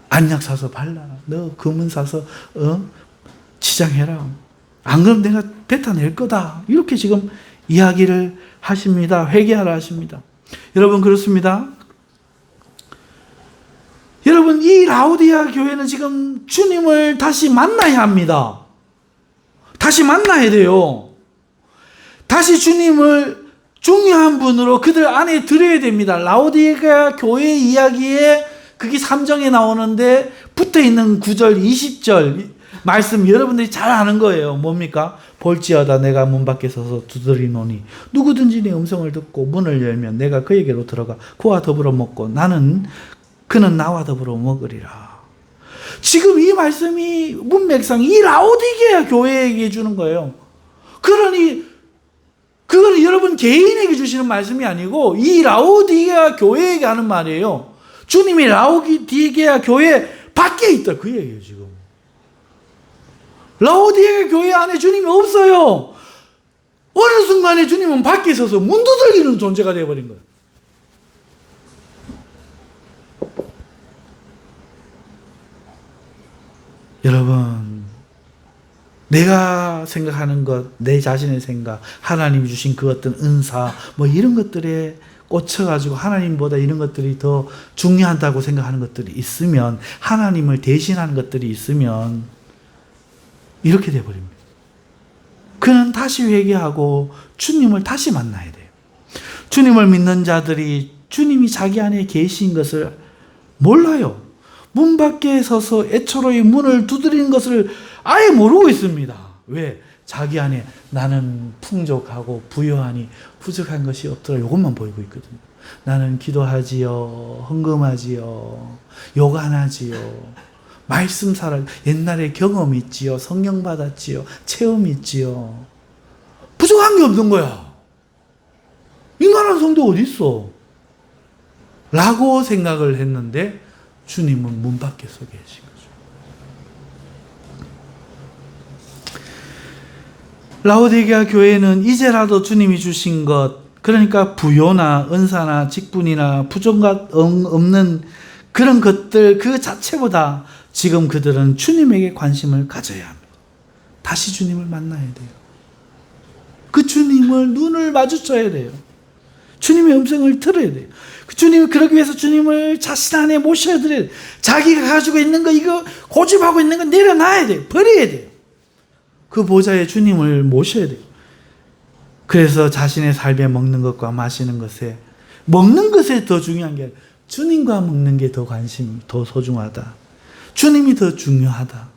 안약 사서 발라라. 너 금은 사서 치장해라. 안 그러면 내가 뱉어낼 거다. 이렇게 지금 이야기를 하십니다. 회개하라 하십니다. 여러분 그렇습니다. 여러분 이 라오디아 교회는 지금 주님을 다시 만나야 합니다. 다시 만나야 돼요. 다시 주님을 중요한 분으로 그들 안에 들여야 됩니다. 라오디아 교회 이야기에 그게 3장에 나오는데 붙어있는 9절 20절 말씀 여러분들이 잘 아는 거예요. 뭡니까? 볼지어다 내가 문 밖에 서서 두드리노니 누구든지 내 음성을 듣고 문을 열면 내가 그에게로 들어가 그와 더불어 먹고 그는 나와 더불어 먹으리라. 지금 이 말씀이 문맥상 이 라오디게아 교회에게 주는 거예요. 그러니 그거는 여러분 개인에게 주시는 말씀이 아니고 이 라오디게아 교회에게 하는 말이에요. 주님이 라오디게아 교회 밖에 있다 그 얘기예요. 지금 라오디게아 교회 안에 주님이 없어요. 어느 순간에 주님은 밖에 서서 문 두들기는 존재가 되어버린 거예요. 여러분 내가 생각하는 것, 내 자신의 생각, 하나님이 주신 그 어떤 은사 뭐 이런 것들에 꽂혀가지고 하나님보다 이런 것들이 더 중요하다고 생각하는 것들이 있으면 하나님을 대신하는 것들이 있으면 이렇게 돼버립니다. 그는 다시 회개하고 주님을 다시 만나야 돼요. 주님을 믿는 자들이 주님이 자기 안에 계신 것을 몰라요. 문 밖에 서서 애초로이 문을 두드리는 것을 아예 모르고 있습니다. 왜? 자기 안에 나는 풍족하고 부유하니 부족한 것이 없더라. 이것만 보이고 있거든요. 나는 기도하지요. 헌금하지요. 요간하지요. 말씀 살아. 옛날에 경험 있지요. 성령 받았지요. 체험 있지요. 부족한 게 없는 거야. 인간한 성도 어디 있어? 라고 생각을 했는데 주님은 문 밖에 서 계신 거죠. 라오디게아 교회는 이제라도 주님이 주신 것, 그러니까 부요나 은사나 직분이나 부족한 없는 그런 것들 그 자체보다 지금 그들은 주님에게 관심을 가져야 합니다. 다시 주님을 만나야 돼요. 그 주님을 눈을 마주쳐야 돼요. 주님의 음성을 들어야 돼요. 주님, 그러기 위해서 주님을 자신 안에 모셔드려야 돼요. 자기가 가지고 있는 거, 이거 고집하고 있는 거 내려놔야 돼요. 버려야 돼요. 그 보좌에 주님을 모셔야 돼요. 그래서 자신의 삶에 먹는 것과 마시는 것에, 먹는 것에 더 중요한 게 아니라 주님과 먹는 게 더 소중하다. 주님이 더 중요하다.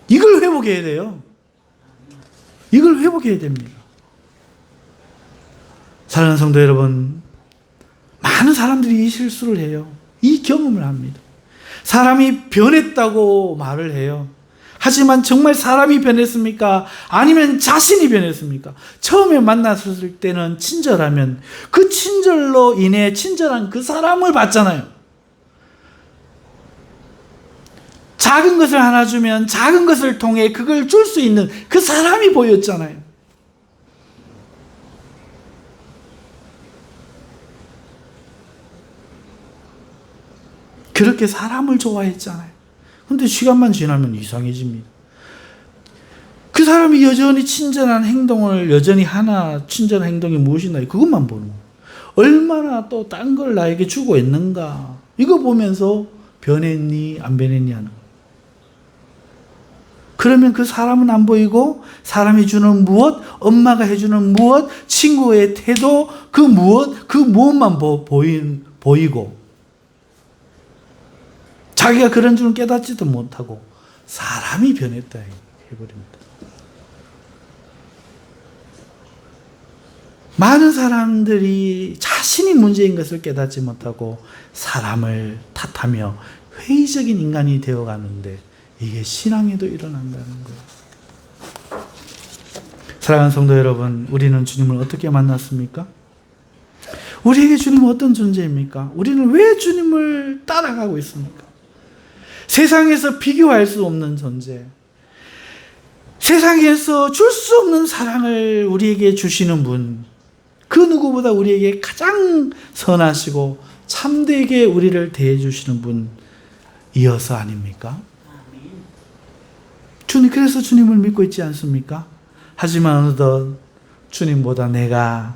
이걸 회복해야 돼요. 이걸 회복해야 됩니다. 사랑하는 성도 여러분, 많은 사람들이 이 실수를 해요. 이 경험을 합니다. 사람이 변했다고 말을 해요. 하지만 정말 사람이 변했습니까? 아니면 자신이 변했습니까? 처음에 만났을 때는 친절하면 그 친절로 인해 친절한 그 사람을 봤잖아요. 작은 것을 하나 주면 작은 것을 통해 그걸 줄 수 있는 그 사람이 보였잖아요. 그렇게 사람을 좋아했잖아요. 근데 시간만 지나면 이상해집니다. 그 사람이 여전히 친절한 행동을 여전히 하나, 친절한 행동이 무엇이나 그것만 보는 거예요. 얼마나 또 딴 걸 나에게 주고 있는가. 이거 보면서 변했니 안 변했니 하는 거예요. 그러면 그 사람은 안 보이고 사람이 주는 무엇, 엄마가 해주는 무엇, 친구의 태도, 그 무엇만 보이고 자기가 그런 줄은 깨닫지도 못하고 사람이 변했다 해버립니다. 많은 사람들이 자신이 문제인 것을 깨닫지 못하고 사람을 탓하며 회의적인 인간이 되어가는데 이게 신앙에도 일어난다는 거예요. 사랑하는 성도 여러분, 우리는 주님을 어떻게 만났습니까? 우리에게 주님은 어떤 존재입니까? 우리는 왜 주님을 따라가고 있습니까? 세상에서 비교할 수 없는 존재, 세상에서 줄 수 없는 사랑을 우리에게 주시는 분, 그 누구보다 우리에게 가장 선하시고 참되게 우리를 대해 주시는 분이어서 아닙니까? 주님, 그래서 주님을 믿고 있지 않습니까? 하지만 어느덧 주님보다 내가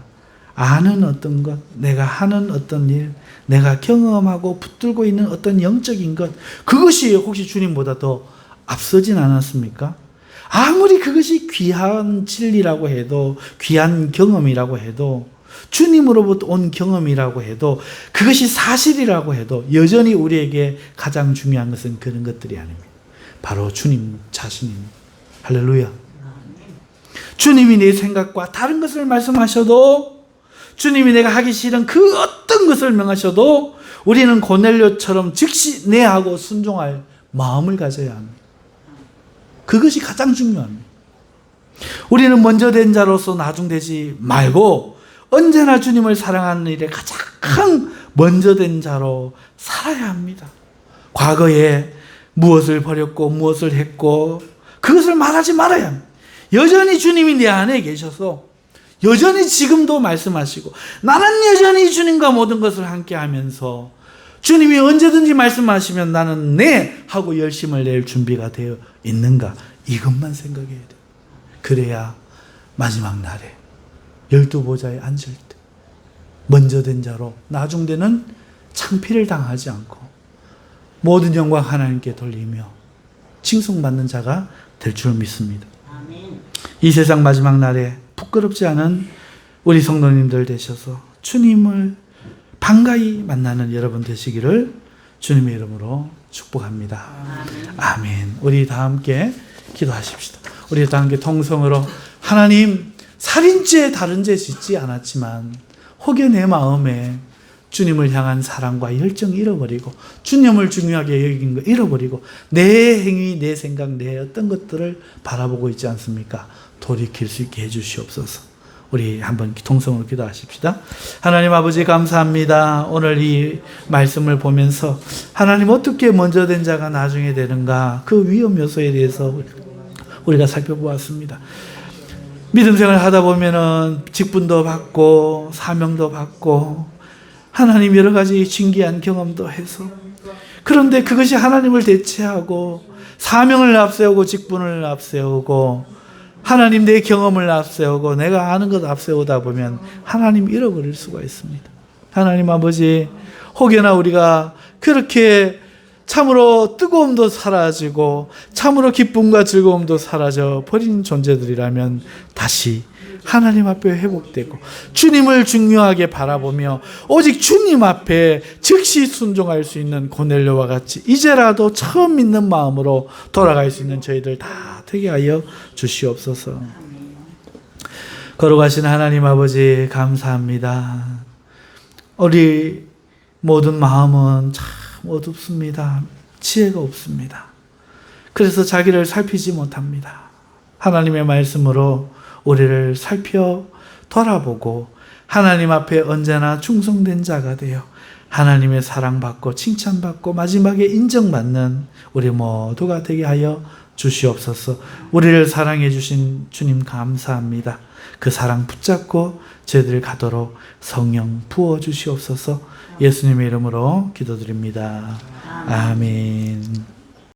아는 어떤 것, 내가 하는 어떤 일, 내가 경험하고 붙들고 있는 어떤 영적인 것, 그것이 혹시 주님보다 더 앞서진 않았습니까? 아무리 그것이 귀한 진리라고 해도, 귀한 경험이라고 해도, 주님으로부터 온 경험이라고 해도, 그것이 사실이라고 해도 여전히 우리에게 가장 중요한 것은 그런 것들이 아닙니다. 바로 주님 자신입니다. 할렐루야. 주님이 내 생각과 다른 것을 말씀하셔도, 주님이 내가 하기 싫은 그 어떤 것을 명하셔도 우리는 고넬료처럼 즉시 내하고 순종할 마음을 가져야 합니다. 그것이 가장 중요합니다. 우리는 먼저 된 자로서 나중되지 말고 언제나 주님을 사랑하는 일에 가장 먼저 된 자로 살아야 합니다. 과거에 무엇을 버렸고 무엇을 했고 그것을 말하지 말아야 합니다. 여전히 주님이 내 안에 계셔서 여전히 지금도 말씀하시고 나는 여전히 주님과 모든 것을 함께 하면서 주님이 언제든지 말씀하시면 나는 네 하고 열심을 낼 준비가 되어 있는가, 이것만 생각해야 돼요. 그래야 마지막 날에 12보좌에 앉을 때 먼저 된 자로 나중되는 창피를 당하지 않고 모든 영광 하나님께 돌리며 칭송받는 자가 될 줄 믿습니다. 아멘. 이 세상 마지막 날에 부끄럽지 않은 우리 성도님들 되셔서 주님을 반가이 만나는 여러분 되시기를 주님의 이름으로 축복합니다. 아멘. 우리 다 함께 기도하십시다. 우리 다 함께 통성으로, 하나님, 살인죄 다른 죄 짓지 않았지만 혹여 내 마음에 주님을 향한 사랑과 열정 잃어버리고 주님을 중요하게 여긴 거 잃어버리고 내 행위, 내 생각, 내 어떤 것들을 바라보고 있지 않습니까? 돌이킬 수 있게 해주시옵소서. 우리 한번 통성으로 기도하십시다. 하나님 아버지, 감사합니다. 오늘 이 말씀을 보면서 하나님, 어떻게 먼저 된 자가 나중에 되는가, 그 위험 요소에 대해서 우리가 살펴보았습니다. 믿음 생활을 하다 보면은 직분도 받고 사명도 받고 하나님 여러 가지 신기한 경험도 해서, 그런데 그것이 하나님을 대체하고 사명을 앞세우고 직분을 앞세우고 하나님 내 경험을 앞세우고 내가 아는 것 앞세우다 보면 하나님 잃어버릴 수가 있습니다. 하나님 아버지, 혹여나 우리가 그렇게 참으로 뜨거움도 사라지고 참으로 기쁨과 즐거움도 사라져 버린 존재들이라면 다시 하나님 앞에 회복되고 주님을 중요하게 바라보며 오직 주님 앞에 즉시 순종할 수 있는 고넬료와 같이 이제라도 처음 믿는 마음으로 돌아갈 수 있는 저희들 다 되게 하여 주시옵소서. 걸어가신 하나님 아버지, 감사합니다. 우리 모든 마음은 참 어둡습니다. 지혜가 없습니다. 그래서 자기를 살피지 못합니다. 하나님의 말씀으로 우리를 살펴 돌아보고 하나님 앞에 언제나 충성된 자가 되어 하나님의 사랑받고 칭찬받고 마지막에 인정받는 우리 모두가 되게 하여 주시옵소서. 우리를 사랑해 주신 주님 감사합니다. 그 사랑 붙잡고 저희들 가도록 성령 부어 주시옵소서. 예수님의 이름으로 기도드립니다. 아멘.